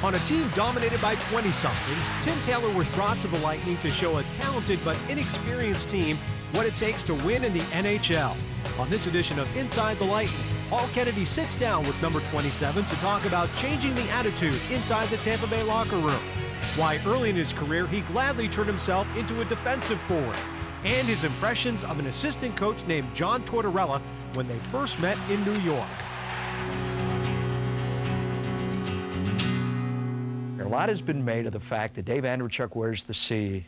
On a team dominated by 20-somethings, Tim Taylor was brought to the Lightning to show a talented but inexperienced team what it takes to win in the NHL. On this edition of Inside the Lightning, Paul Kennedy sits down with number 27 to talk about changing the attitude inside the Tampa Bay locker room, why early in his career he gladly turned himself into a defensive forward, and his impressions of an assistant coach named John Tortorella when they first met in New York. A lot has been made of the fact that Dave Andreychuk wears the C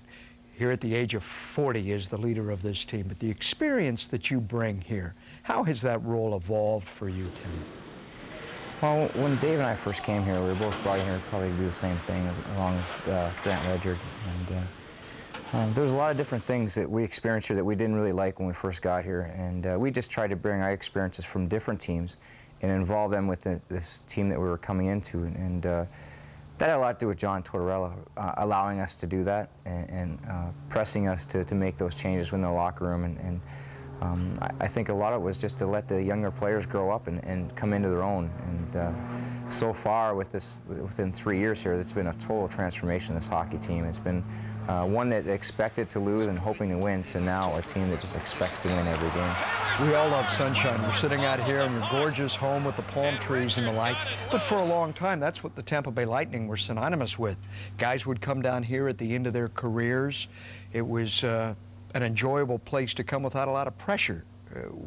here at the age of 40 as the leader of this team. But the experience that you bring here, how has that role evolved for you, Tim? Well, when Dave and I first came here, we were both brought in here probably to do the same thing, along with Grant Ledyard. And there's a lot of different things that we experienced here that we didn't really like when we first got here. And we just tried to bring our experiences from different teams and involve them with this team that we were coming into. And that had a lot to do with John Tortorella allowing us to do that and pressing us to make those changes within the locker room. And I think a lot of it was just to let the younger players grow up and come into their own. And so far, within 3 years here, it's been a total transformation of this hockey team. It's been one that expected to lose and hoping to win, to now a team that just expects to win every game. We all love sunshine. We're sitting out here in your gorgeous home with the palm trees and the like. But for a long time, that's what the Tampa Bay Lightning were synonymous with. Guys would come down here at the end of their careers. It was an enjoyable place to come without a lot of pressure.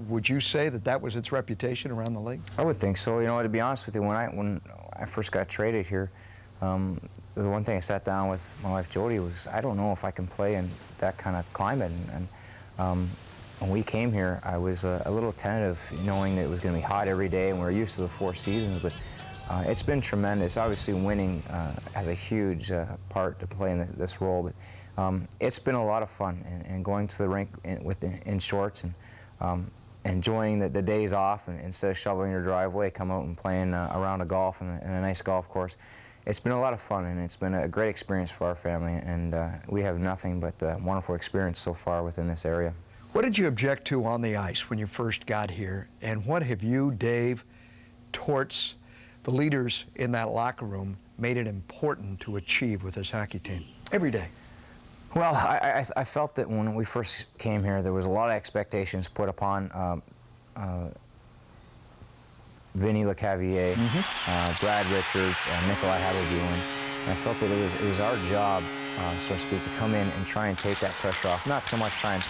Would you say that that was its reputation around the league? I would think so. You know, to be honest with you, when I first got traded here, the one thing I sat down with my wife Jody was, I don't know if I can play in that kind of climate. And when we came here, I was a little tentative, knowing that it was going to be hot every day, and we were used to the 4 seasons. But it's been tremendous. Obviously, winning has a huge part to play in this role. But it's been a lot of fun, and going to the rink in shorts and enjoying the days off, and instead of shoveling your driveway, come out and playing a round of golf in a nice golf course. It's been a lot of fun, and it's been a great experience for our family, and we have nothing but wonderful experience so far within this area. What did you object to on the ice when you first got here, and what have you, Dave, Torts, the leaders in that locker room, made it important to achieve with this hockey team every day? Well, I felt that when we first came here, there was a lot of expectations put upon Vinny Lecavalier, Brad Richards, Nikolai Habibulin. I felt that it was our job, so to speak, to come in and try and take that pressure off. Not so much try and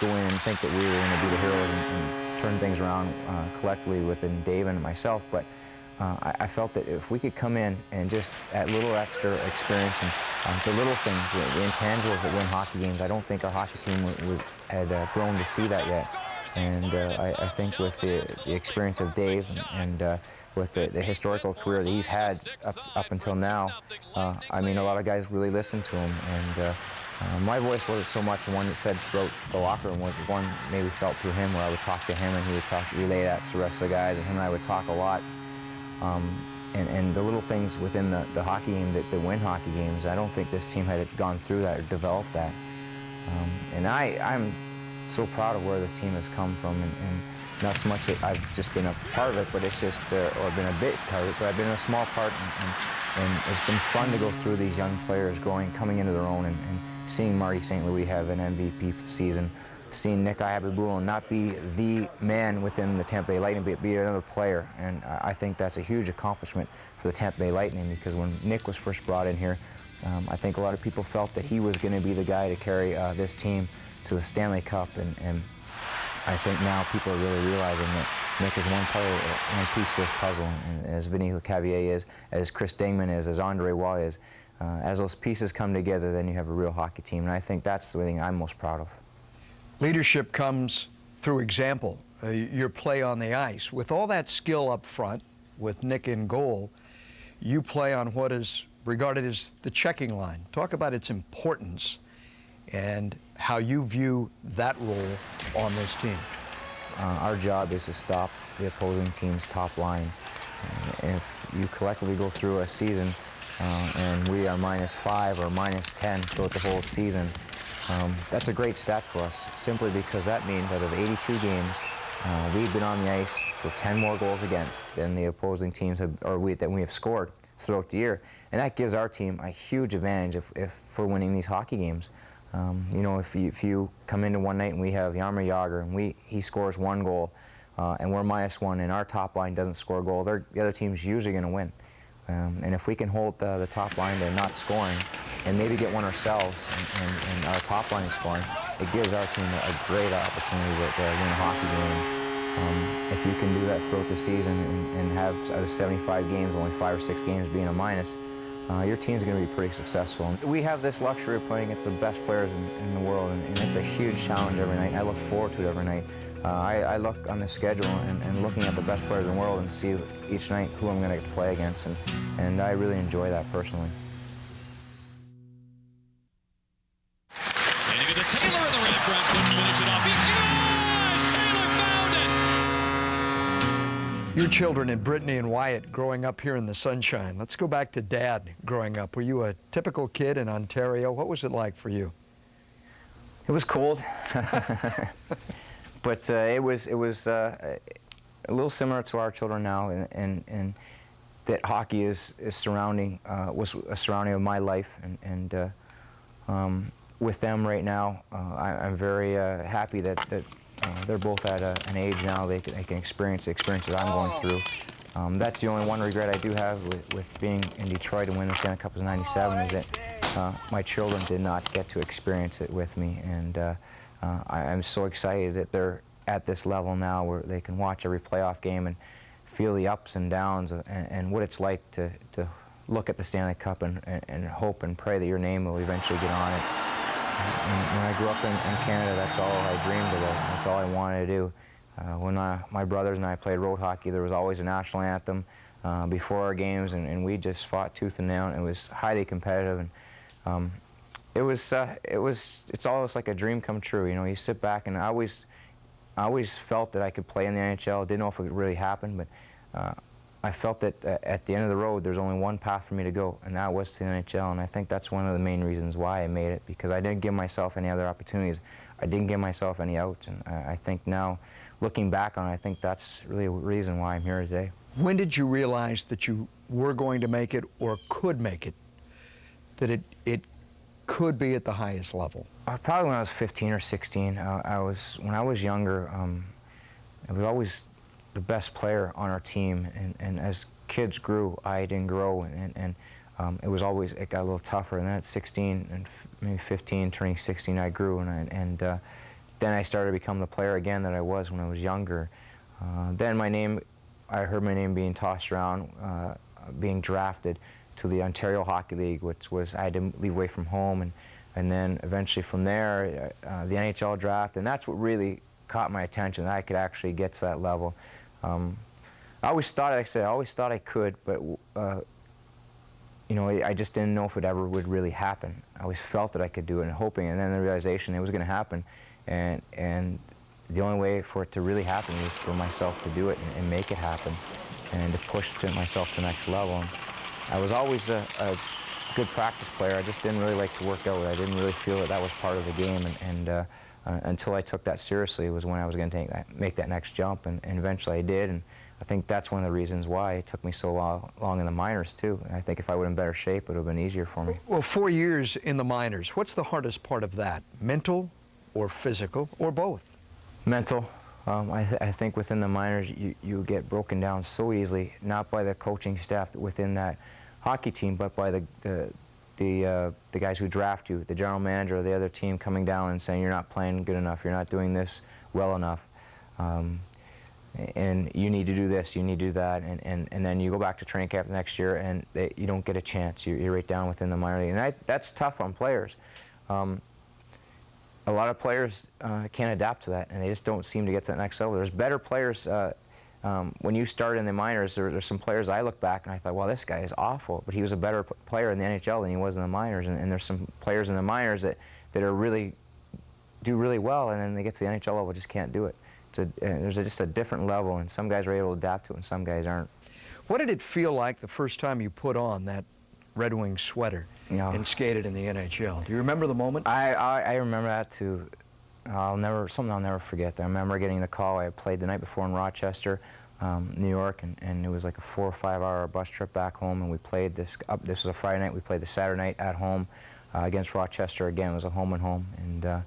go in and think that we were going to be the heroes and turn things around collectively within Dave and myself, but I felt that if we could come in and just add little extra experience and the little things, the intangibles that win hockey games, I don't think our hockey team had grown to see that yet. And I think with the experience of Dave and with the historical career that he's had up until now, I mean, a lot of guys really listened to him. And my voice wasn't so much the one that said throughout the locker room, was the one maybe felt through him, where I would talk to him and he would relay that to the rest of the guys, and him and I would talk a lot. And the little things within the hockey game that win hockey games, I don't think this team had gone through that or developed that. And I'm so proud of where this team has come from, and not so much that I've just been a part of it, but it's just, or been a bit part of it, but I've been a small part, and it's been fun to go through these young players coming into their own, and seeing Marty St. Louis have an MVP season, seeing Nick Habibulin not be the man within the Tampa Bay Lightning, but be another player. And I think that's a huge accomplishment for the Tampa Bay Lightning, because when Nick was first brought in here, I think a lot of people felt that he was going to be the guy to carry this team to a Stanley Cup, and I think now people are really realizing that Nick is one piece of this puzzle, and as Vinny Lecavalier is, as Chris Dingman is, as Andre Waugh is, as those pieces come together, then you have a real hockey team, and I think that's the thing I'm most proud of. Leadership comes through example, your play on the ice. With all that skill up front, with Nick in goal, you play on what is regarded as the checking line. Talk about its importance and how you view that role on this team. Our job is to stop the opposing team's top line. If you collectively go through a season and we are -5 or -10 throughout the whole season, that's a great stat for us, simply because that means out of 82 games, we've been on the ice for 10 more goals against than the opposing teams have, that we have scored. throughout the year, and that gives our team a huge advantage if for winning these hockey games. You know, if you come into one night and we have Jaromir Jagr and he scores 1 goal, and we're -1, and our top line doesn't score a goal, the other team's usually going to win. And if we can hold the top line to not scoring, and maybe get one ourselves, and our top line is scoring, it gives our team a great opportunity to win a hockey game. If you can do that throughout the season and have out of 75 games, only 5 or 6 games being a minus, your team's going to be pretty successful. We have this luxury of playing against the best players in the world, and it's a huge challenge every night. I look forward to it every night. I look on the schedule and looking at the best players in the world and see each night who I'm going to get to play against, and I really enjoy that personally. Handing it to Taylor in the ramp. Brown couldn't finish it off. He scores! Taylor found it! Your children and Brittany and Wyatt growing up here in the Sunshine. Let's go back to Dad growing up. Were you a typical kid in Ontario? What was it like for you? It was cold, but it was a little similar to our children now, and that hockey was a surrounding of my life, and with them right now, I'm very happy that they're both at an age now they can experience the experiences I'm going through. That's the only one regret I do have with being in Detroit and winning the Stanley Cup in '97 is that my children did not get to experience it with me, and I'm so excited that they're at this level now where they can watch every playoff game and feel the ups and downs and what it's like to look at the Stanley Cup and hope and pray that your name will eventually get on it. And when I grew up in Canada, that's all I dreamed about. That's all I wanted to do. When my brothers and I played road hockey, there was always a national anthem before our games, and we just fought tooth and nail. It was highly competitive, and it's almost like a dream come true. You know, you sit back, and I always felt that I could play in the NHL. Didn't know if it would really happen, but I felt that at the end of the road, there's only one path for me to go, and that was to the NHL. And I think that's one of the main reasons why I made it, because I didn't give myself any other opportunities. I didn't give myself any outs, and I think now, looking back on it, I think that's really a reason why I'm here today. When did you realize that you were going to make it or could make it, that it could be at the highest level? Probably when I was 15 or 16. When I was younger, I was always the best player on our team, and as kids grew, I didn't grow, and it got a little tougher. And then at 16 and maybe 15, turning 16, I grew, and then I started to become the player again that I was when I was younger. Then I heard my name being tossed around, being drafted to the Ontario Hockey League, which was I had to leave away from home, and then eventually from there, the NHL draft, and that's what really caught my attention, that I could actually get to that level. I always thought, like I said, I could, but you know, I just didn't know if it ever would really happen. I always felt that I could do it and hoping, and then the realization it was going to happen, and the only way for it to really happen was for myself to do it and make it happen, and to push myself to the next level. And I was always a good practice player. I just didn't really like to work out. I didn't really feel that was part of the game, and until I took that seriously was when I was going to make that next jump, and eventually I did. And I think that's one of the reasons why it took me so long in the minors too. And I think if I was in better shape, it would have been easier for me. Well, 4 years in the minors. What's the hardest part of that? Mental or physical or both? Mental. I think within the minors you get broken down so easily, not by the coaching staff within that hockey team, but by the guys who draft you, the general manager of the other team coming down and saying you're not playing good enough, you're not doing this well enough, and you need to do this, you need to do that, and then you go back to training camp the next year and you don't get a chance. You're right down within the minor league, and that's tough on players. A lot of players can't adapt to that, and they just don't seem to get to that next level. There's better players. When you start in the minors, there's some players I look back and I thought, well, this guy is awful, but he was a better player in the NHL than he was in the minors. And there's some players in the minors that do really well, and then they get to the NHL level, just can't do it. There's just a different level, and some guys are able to adapt to it, and some guys aren't. What did it feel like the first time you put on that Red Wings sweater and skated in the NHL? Do you remember the moment? I remember that too. Something I'll never forget. I remember getting the call. I played the night before in Rochester. New York, and it was like a 4 or 5 hour bus trip back home, and we played this was a Friday night. We played the Saturday night at home against Rochester again. It was a home and home, and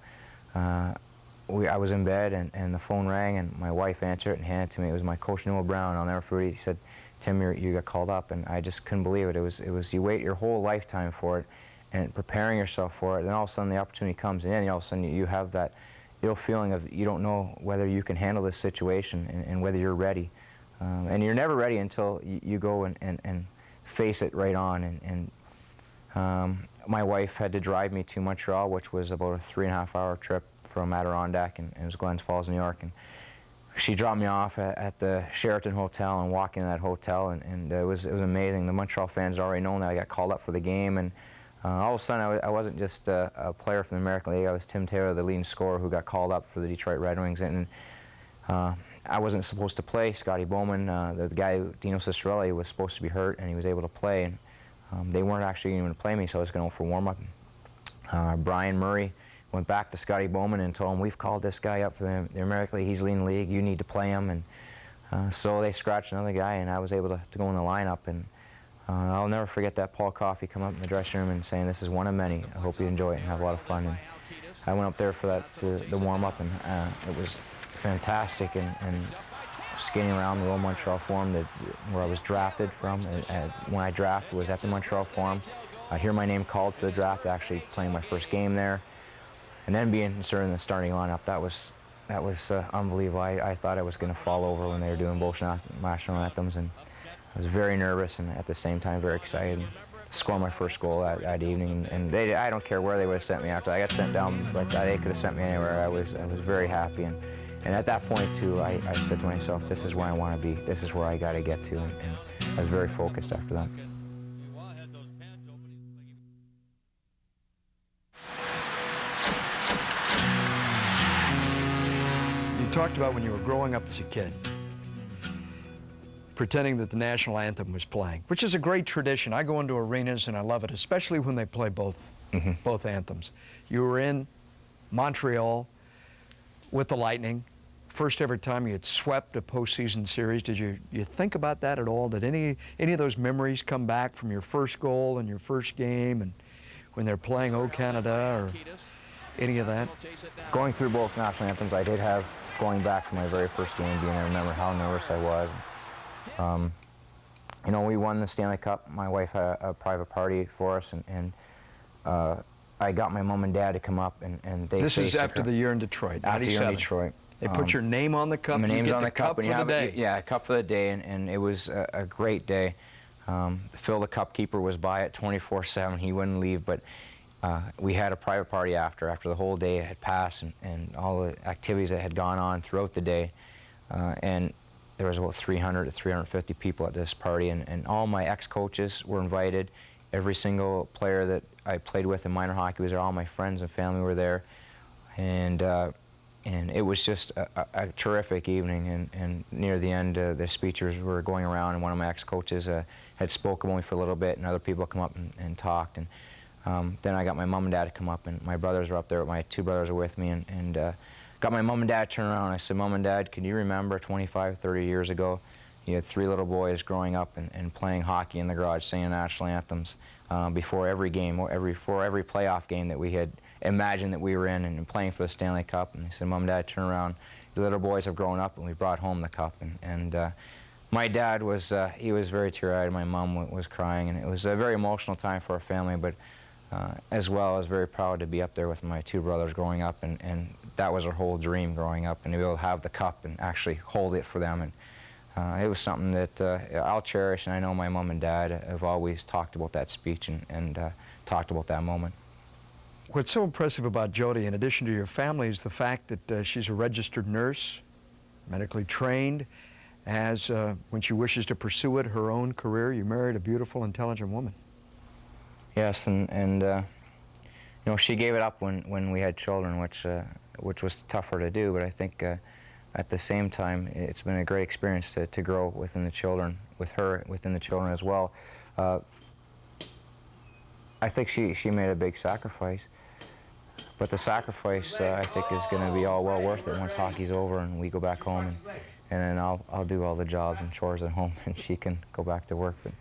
I was in bed, and the phone rang, and my wife answered it and handed it to me. It was my coach, Noah Brown. I'll never forget it. He said, "Tim, you got called up," and I just couldn't believe it. It was you wait your whole lifetime for it, and preparing yourself for it, and all of a sudden the opportunity comes, and then all of a sudden you have that ill feeling of you don't know whether you can handle this situation and whether you're ready. And you're never ready until you go and face it right on. My wife had to drive me to Montreal, which was about a 3.5 hour trip from Adirondack, and it was Glens Falls, New York. And she dropped me off at the Sheraton Hotel and walked into that hotel, and it was amazing. The Montreal fans had already known that I got called up for the game, and all of a sudden I wasn't just a player from the American League. I was Tim Taylor, the leading scorer, who got called up for the Detroit Red Wings, and I wasn't supposed to play. Scotty Bowman, the guy, Dino Cicerelli, was supposed to be hurt, and he was able to play. And they weren't actually going to play me, so I was going for warm-up. Brian Murray went back to Scotty Bowman and told him, "We've called this guy up for the American League. He's leading the league. You need to play him." And so they scratched another guy, and I was able to go in the lineup. And I'll never forget that Paul Coffey come up in the dressing room and saying, "This is one of many. I hope you enjoy it and have a lot of fun." And I went up there for the warm-up, and it was fantastic, and skating around the old Montreal Forum where I was drafted from. When I drafted was at the Montreal Forum. I hear my name called to the draft, actually playing my first game there, and then being inserted in the starting lineup. That was unbelievable. I thought I was going to fall over when they were doing both national anthems, and I was very nervous and at the same time very excited to score my first goal that evening. And I don't care where they would have sent me after. I got sent down, but they could have sent me anywhere. I was very happy. And at that point, too, I said to myself, this is where I want to be. This is where I got to get to. And I was very focused after that. You talked about when you were growing up as a kid, pretending that the national anthem was playing, which is a great tradition. I go into arenas and I love it, especially when they play both anthems. You were in Montreal with the Lightning. First ever time you had swept a postseason series. Did you think about that at all? Did any of those memories come back from your first goal and your first game, and when they're playing "O Canada" or any of that? Going through both national anthems, I did have, going back to my very first game, I remember how nervous I was. You know, we won the Stanley Cup. My wife had a private party for us, and I got my mom and dad to come up, and they. This is after the year in Detroit. After the year in Detroit. They put your name on the cup. My name's you get on the cup for the day. Yeah, cup for the day, and it was a great day. Phil, the cup keeper, was by it 24/7. He wouldn't leave, but we had a private party after the whole day had passed, and all the activities that had gone on throughout the day, and there was about 300 to 350 people at this party, and all my ex-coaches were invited. Every single player that I played with in minor hockey was there. All my friends and family were there, and it was just a terrific evening. And near the end, the speeches were going around, and one of my ex-coaches had spoken only for a little bit, and other people come up and talked. And then I got my mom and dad to come up, and my brothers were up there. My two brothers were with me, and got my mom and dad to turn around. I said, "Mom and Dad, can you remember 25, 30 years ago, you had 3 little boys growing up and playing hockey in the garage, singing national anthems before every game, or before every playoff game that we had imagined that we were in, and playing for the Stanley Cup?" And they said, "Mom and Dad, turn around. The little boys have grown up, and we brought home the cup." And my dad was, he was very teary-eyed. My mom was crying, and it was a very emotional time for our family, but as well, I was very proud to be up there with my 2 brothers growing up, and that was our whole dream growing up, and to be able to have the cup and actually hold it for them. And it was something that I'll cherish, and I know my mom and dad have always talked about that speech and talked about that moment. What's so impressive about Jody, in addition to your family, is the fact that she's a registered nurse, medically trained, has, when she wishes to pursue it, her own career. You married a beautiful, intelligent woman. Yes, and you know, she gave it up when we had children, which was tougher to do, but I think at the same time, it's been a great experience to grow within the children, with her within the children as well. I think she made a big sacrifice, but the sacrifice I think is going to be all well worth it once hockey's over and we go back home and then I'll do all the jobs and chores at home, and she can go back to work. But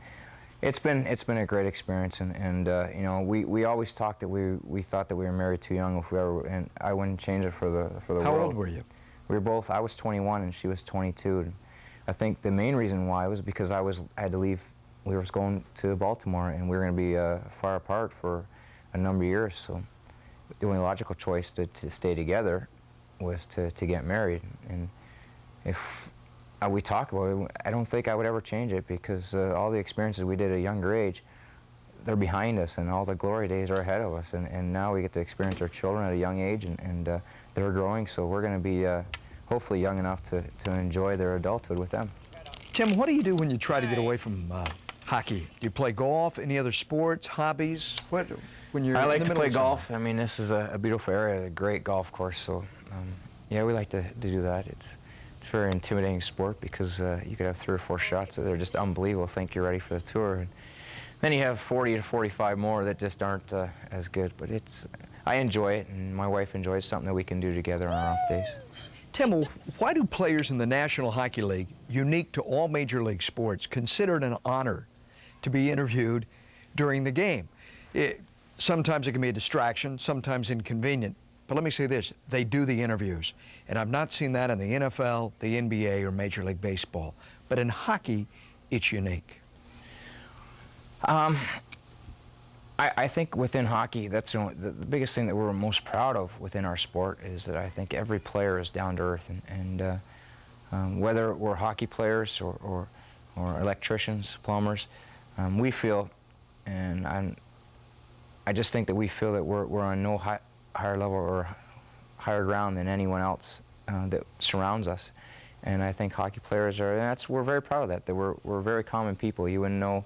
it's been a great experience, and you know, we always talked that we thought that we were married too young, if we ever, and I wouldn't change it for the world. How old were you? We were both. I was 21 and she was 22. And I think the main reason why was because I had to leave. We were going to Baltimore, and we were going to be far apart for a number of years. So the only logical choice to stay together was to get married. And if we talk about it, I don't think I would ever change it, because all the experiences we did at a younger age, they're behind us, and all the glory days are ahead of us. And now we get to experience our children at a young age, and they're growing, so we're going to be hopefully young enough to enjoy their adulthood with them. Tim, what do you do when you try to get away from hockey? Do you play golf? Any other sports, hobbies? What, when you're I in like the to middle play of summer? golf. I mean, this is a beautiful area, a great golf course. So, yeah, we like to do that. It's a very intimidating sport, because you could have 3 or 4 shots that are just unbelievable. Think you're ready for the tour, and then you have 40 to 45 more that just aren't as good. But I enjoy it, and my wife enjoys it. Something that we can do together on our off days. Tim, why do players in the National Hockey League, unique to all major league sports, consider it an honor to be interviewed during the game? Sometimes it can be a distraction, sometimes inconvenient. But let me say this, they do the interviews. And I've not seen that in the NFL, the NBA, or Major League Baseball. But in hockey, it's unique. I think within hockey, that's the biggest thing that we're most proud of within our sport, is that I think every player is down to earth, and whether we're hockey players or electricians, plumbers, we feel, and I just think that we feel that we're on no higher level or higher ground than anyone else that surrounds us. And I think hockey players are, and we're very proud of that, that we're very common people. You wouldn't know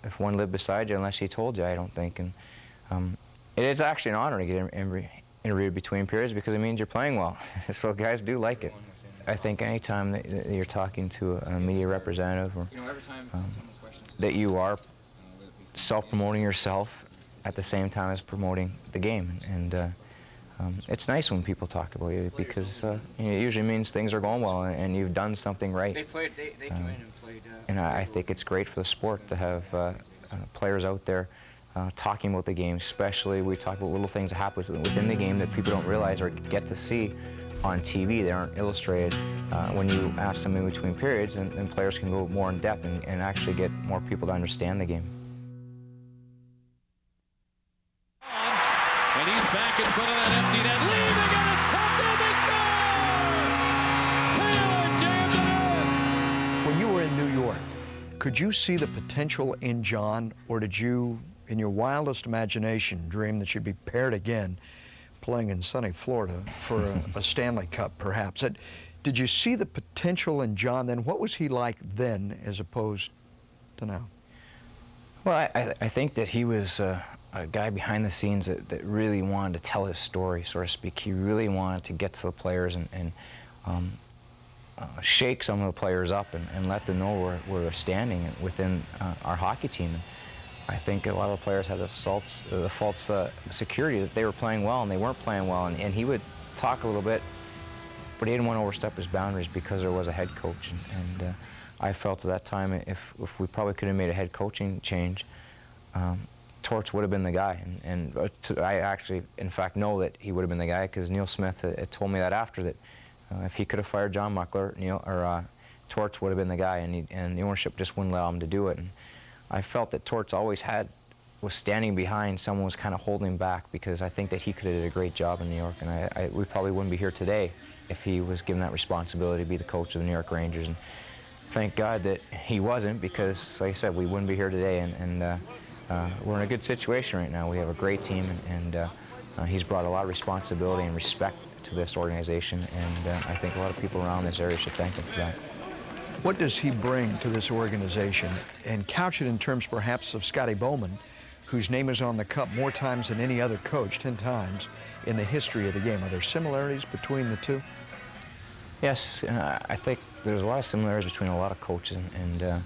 if one lived beside you unless he told you, I don't think. And it's actually an honor to get interviewed between periods, because it means you're playing well. So guys do like it. I think anytime that you're talking to a media representative, or that you are self-promoting yourself at the same time as promoting the game. And it's nice when people talk about you, because it usually means things are going well and you've done something right. They came in and played. And I think it's great for the sport to have players out there talking about the game. Especially, we talk about little things that happen within the game that people don't realize or get to see on TV. They aren't illustrated when you ask them in between periods, and players can go more in depth and actually get more people to understand the game. And he's back in front of that empty net, leaving, and it's tapped in, they score! Taylor jammed it in! When you were in New York, could you see the potential in John, or did you, in your wildest imagination, dream that you'd be paired again playing in sunny Florida for a Stanley Cup, perhaps? Did you see the potential in John then? What was he like then as opposed to now? Well, I think that he was a guy behind the scenes that really wanted to tell his story, so to speak. He really wanted to get to the players and shake some of the players up and let them know where they're standing within our hockey team. And I think a lot of the players had the false security that they were playing well and they weren't playing well. And he would talk a little bit, but he didn't want to overstep his boundaries because there was a head coach. And I felt at that time if we probably could have made a head coaching change, Torts would have been the guy. And I actually, in fact, know that he would have been the guy, because Neil Smith had told me that after, that if he could have fired John Muckler, Torts would have been the guy, and the ownership just wouldn't allow him to do it. And I felt that Torts always was standing behind, someone was kind of holding him back, because I think that he could have did a great job in New York, and we probably wouldn't be here today if he was given that responsibility to be the coach of the New York Rangers. And thank God that he wasn't, because, like I said, we wouldn't be here today, and we're in a good situation right now. We have a great team, and he's brought a lot of responsibility and respect to this organization, and I think a lot of people around this area should thank him for that. What does he bring to this organization? And couch it in terms perhaps of Scotty Bowman, whose name is on the cup more times than any other coach, 10 times, in the history of the game. Are there similarities between the two? Yes, I think there's a lot of similarities between a lot of coaches, and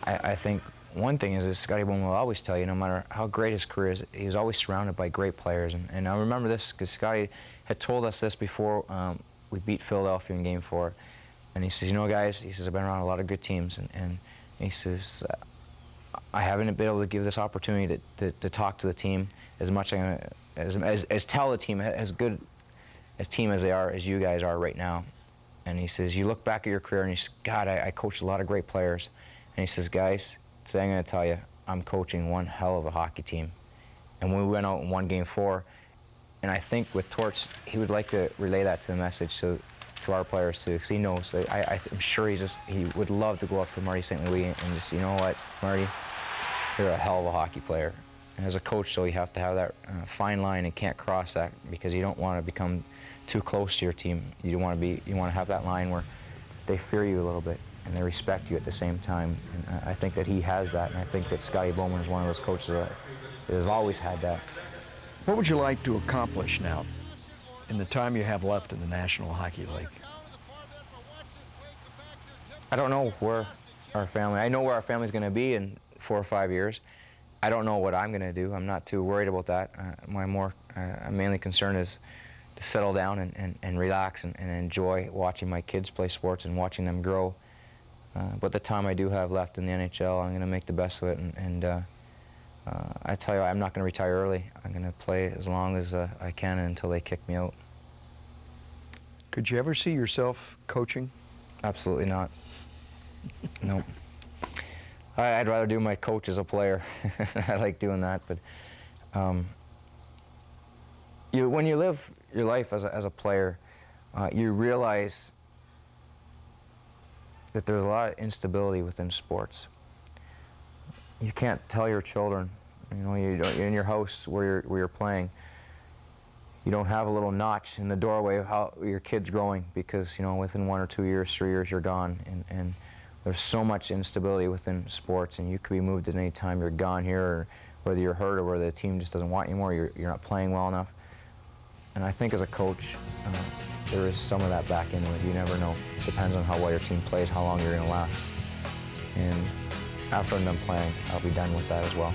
I think one thing is Scotty Bowman will always tell you, no matter how great his career is, he was always surrounded by great players. And I remember this because Scotty had told us this before we beat Philadelphia in Game 4, And he says, you know, guys, he says, I've been around a lot of good teams, and he says, I haven't been able to give this opportunity to talk to the team as much as tell the team as good as team as they are, as you guys are right now. And he says, you look back at your career and you say, God, I coached a lot of great players. And he says, guys, today I'm going to tell you, I'm coaching one hell of a hockey team. And we went out and won Game 4. And I think with Torts, he would like to relay that to the message to our players too, because he knows. I'm sure he would love to go up to Marty St. Louis and just, you know what, Marty, you're a hell of a hockey player. And as a coach, so you have to have that fine line and can't cross that, because you don't want to become too close to your team. You want to have that line where they fear you a little bit and they respect you at the same time. And I think that he has that, and I think that Scotty Bowman is one of those coaches that has always had that. What would you like to accomplish now in the time you have left in the National Hockey League? I don't know where our family, I know where our family's going to be in 4 or 5 years. I don't know what I'm going to do. I'm not too worried about that. I'm mainly concerned is to settle down and relax and enjoy watching my kids play sports and watching them grow. But the time I do have left in the NHL, I'm going to make the best of it. I tell you, I'm not going to retire early. I'm going to play as long as I can until they kick me out. Could you ever see yourself coaching? Absolutely not. Nope. I'd rather do my coach as a player. I like doing that, but when you live your life as a player, you realize that there's a lot of instability within sports. You can't tell your children, you know, you're in your house where you're playing, you don't have a little notch in the doorway of how your kid's growing, because, you know, within 1 or 2 years, 3 years, you're gone. And there's so much instability within sports, and you could be moved at any time. You're gone here, or whether you're hurt or whether the team just doesn't want you anymore, you're not playing well enough. And I think as a coach, there is some of that back into it. You never know. It depends on how well your team plays, how long you're going to last. And after I'm done playing, I'll be done with that as well.